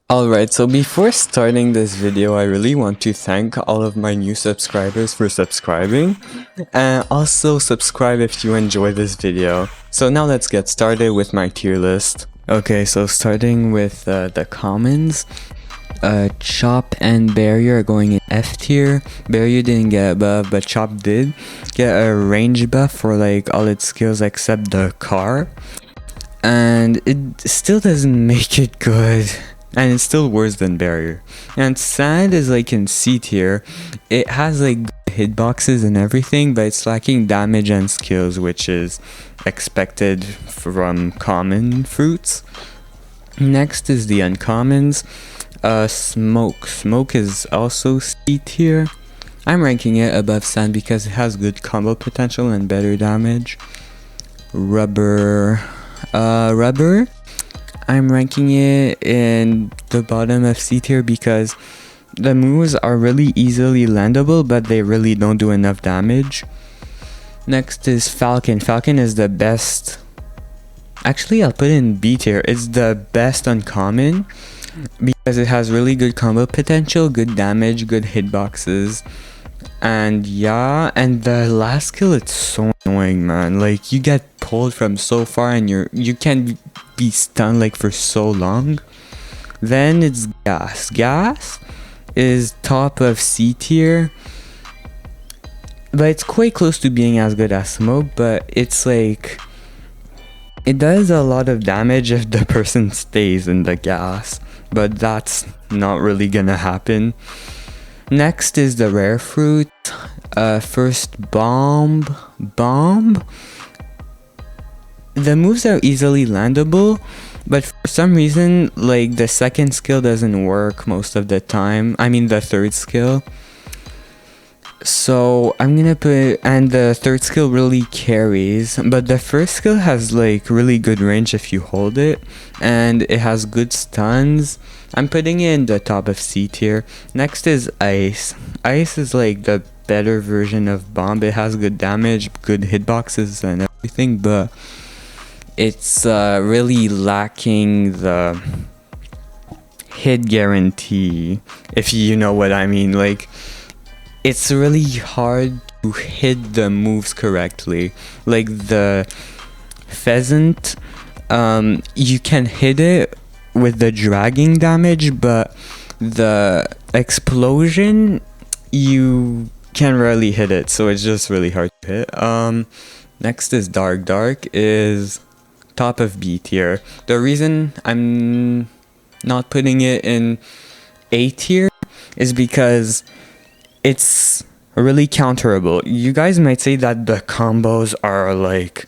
Alright, so before starting this video, I really want to thank all of my new subscribers for subscribing, and also subscribe if you enjoy this video. So now let's get started with my tier list. Okay, so starting with the commons, Chop and Barrier are going in F tier. Barrier didn't get a buff, but Chop did get a range buff for like all its skills except the car. And it still doesn't make it good. And it's still worse than Barrier. And Sand is like in C tier. It has like hitboxes and everything, but it's lacking damage and skills, which is expected from common fruits. Next is the uncommons. Smoke. Smoke is also C tier. I'm ranking it above Sand because it has good combo potential and better damage. Rubber. Rubber, I'm ranking it in the bottom of C tier because the moves are really easily landable, but they really don't do enough damage. Next is Falcon. Falcon is the best. Actually, I'll put it in B tier. It's the best uncommon because it has really good combo potential, good damage, good hitboxes. And yeah, and the last skill, it's so annoying, man. Like, you get pulled from so far and you can't be stunned like for so long. Then it's Gas. Gas is top of C tier, but it's quite close to being as good as Smoke, but it's like, it does a lot of damage if the person stays in the gas, but that's not really gonna happen. Next is the rare fruit. First, Bomb. The moves are easily landable, but for some reason, like, the second skill doesn't work most of the time. I mean, the third skill. So I'm gonna put, and the third skill really carries, but the first skill has like really good range if you hold it, and it has good stuns. I'm putting it in the top of C tier. Next is Ice. Ice is like the better version of Bomb. It has good damage, good hitboxes and everything, but it's really lacking the hit guarantee, if you know what I mean. Like, it's really hard to hit the moves correctly. Like the Pheasant, you can hit it with the dragging damage, but the explosion, you can rarely hit it, so it's just really hard to hit. Next is Dark. Dark is top of B tier. The reason I'm not putting it in A tier is because it's really counterable. You guys might say that the combos are like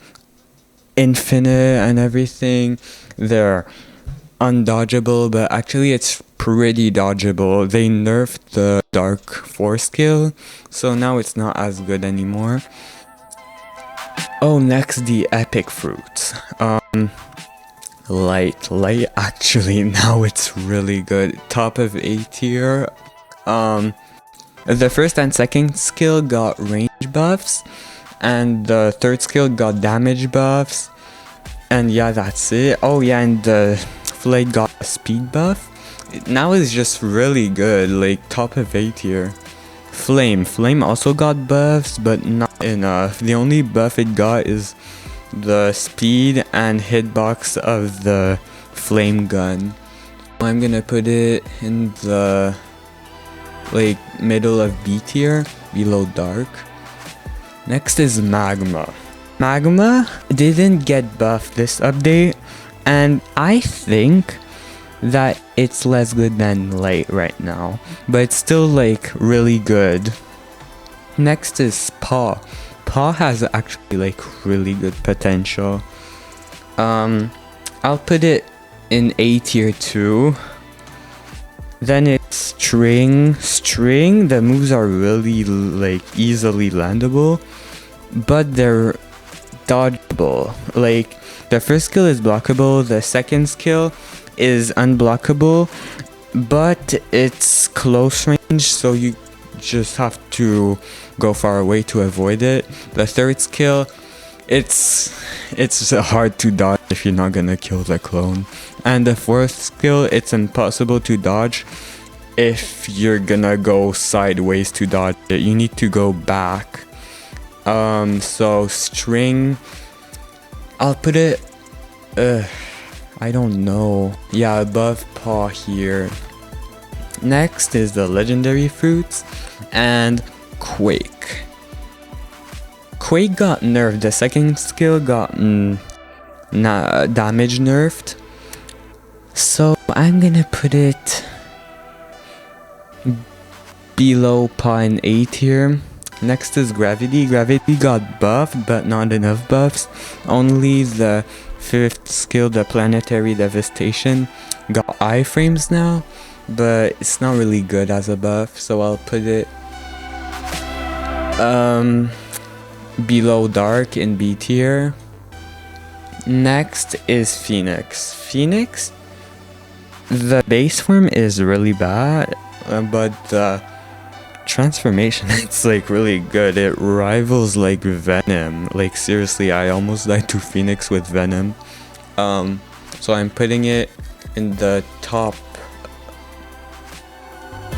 infinite and everything, they're undodgeable, but actually it's pretty dodgeable. They nerfed the Dark 4 skill, so now it's not as good anymore. Oh, next, the epic fruits. Light actually, now it's really good. Top of A tier. The first and second skill got range buffs, and the third skill got damage buffs, and yeah, that's it. Oh yeah, and the Flight got a speed buff. Now it's just really good, like top of A tier. Flame also got buffs, but not enough. The only buff it got is the speed and hitbox of the flame gun. I'm gonna put it in the like middle of B tier, below Dark. Next is Magma. Magma didn't get buffed this update, and I think that it's less good than Light right now, but it's still like really good. Next is Paw. Paw has actually like really good potential. I'll put it in A tier too. Then it's String. String, the moves are really like easily landable, but they're dodgeable. Like, the first skill is blockable, the second skill is unblockable, but it's close range, so you just have to go far away to avoid it. The third skill, it's hard to dodge if you're not gonna kill the clone. And the fourth skill, it's impossible to dodge if you're gonna go sideways to dodge it. You need to go back. So string, I'll put it, I don't know. Yeah, above paw here. Next is the legendary fruits and Quake. Quake got nerfed. The second skill got damage nerfed. So I'm gonna put it below paw in A tier. Next is gravity. Gravity got buffed, but not enough buffs. Only the fifth skill, the planetary devastation, got iframes now, but it's not really good as a buff, so I'll put it below dark in B tier. Next is Phoenix. Phoenix, the base form is really bad, but the transformation, it's like really good. It rivals like Venom. Like seriously, I almost died to Phoenix with Venom. So I'm putting it in the top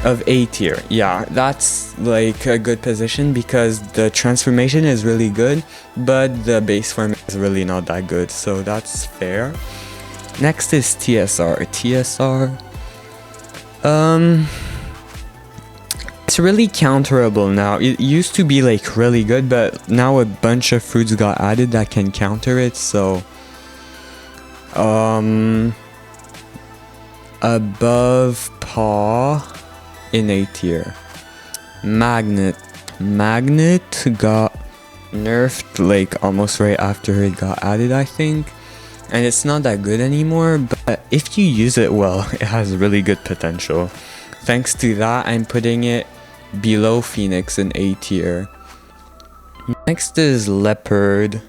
of A tier. Yeah, that's like a good position because the transformation is really good, but the base form is really not that good, so that's fair. Next is TSR. TSR, it's really counterable now. It used to be like really good, but now a bunch of fruits got added that can counter it, so above paw in A tier. Magnet got nerfed like almost right after it got added, I think, and it's not that good anymore, but if you use it well, it has really good potential. Thanks to that, I'm putting it below Phoenix in A tier. Next is leopard.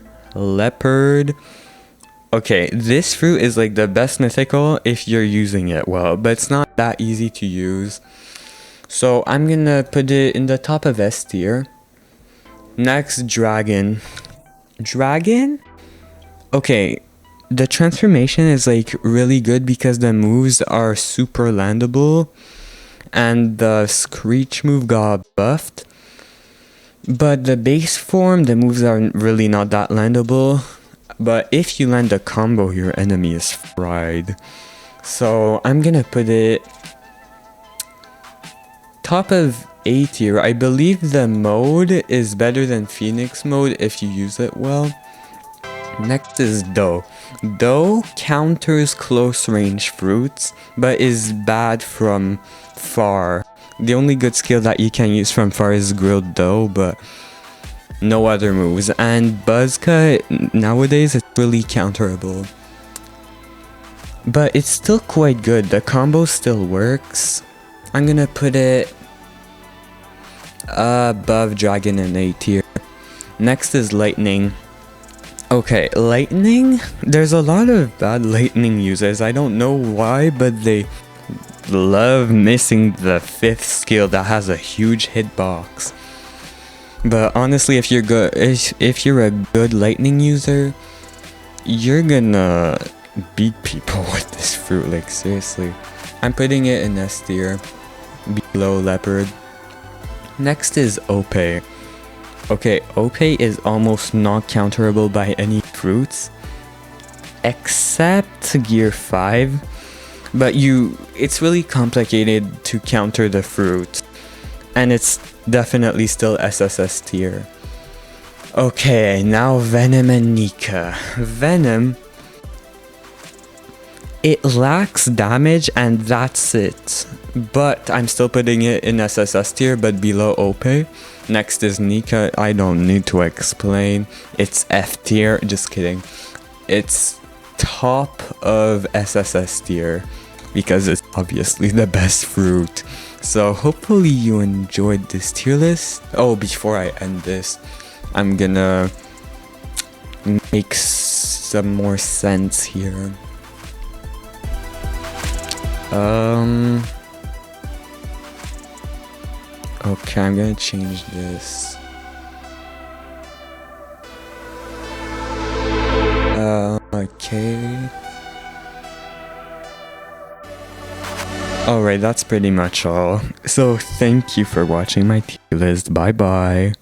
Okay, this fruit is like the best mythical if you're using it well, but it's not that easy to use. So I'm gonna put it in the top of S tier. Next, dragon. Okay, the transformation is like really good because the moves are super landable, and the screech move got buffed. But the base form, the moves are really not that landable. But if you land a combo, your enemy is fried. So I'm gonna put it top of A tier. I believe the mode is better than Phoenix mode if you use it well. Next is dough. Dough counters close range fruits, but is bad from far. The only good skill that you can use from far is grilled dough, but no other moves. And Buzzcut, nowadays, it's really counterable. But it's still quite good. The combo still works. I'm gonna put it above dragon in A tier. Next is lightning. Okay, lightning, there's a lot of bad lightning users. I don't know why, but they love missing the fifth skill that has a huge hitbox. But honestly, if you're good, if you're a good lightning user, you're gonna beat people with this fruit, like seriously. I'm putting it in S tier, below leopard. Next is Ope. Okay, Ope is almost not counterable by any fruits, except Gear 5, but it's really complicated to counter the fruit, and it's definitely still SSS tier. Okay, now Venom and Nika. Venom, it lacks damage and that's it, but I'm still putting it in SSS tier but below Ope. Next is Nika. I don't need to explain, it's F tier, just kidding. It's top of SSS tier because it's obviously the best fruit. So hopefully you enjoyed this tier list. Oh, before I end this, I'm gonna make some more sense here. Okay, I'm gonna change this. Okay. Alright, that's pretty much all. So thank you for watching my tier list. Bye bye.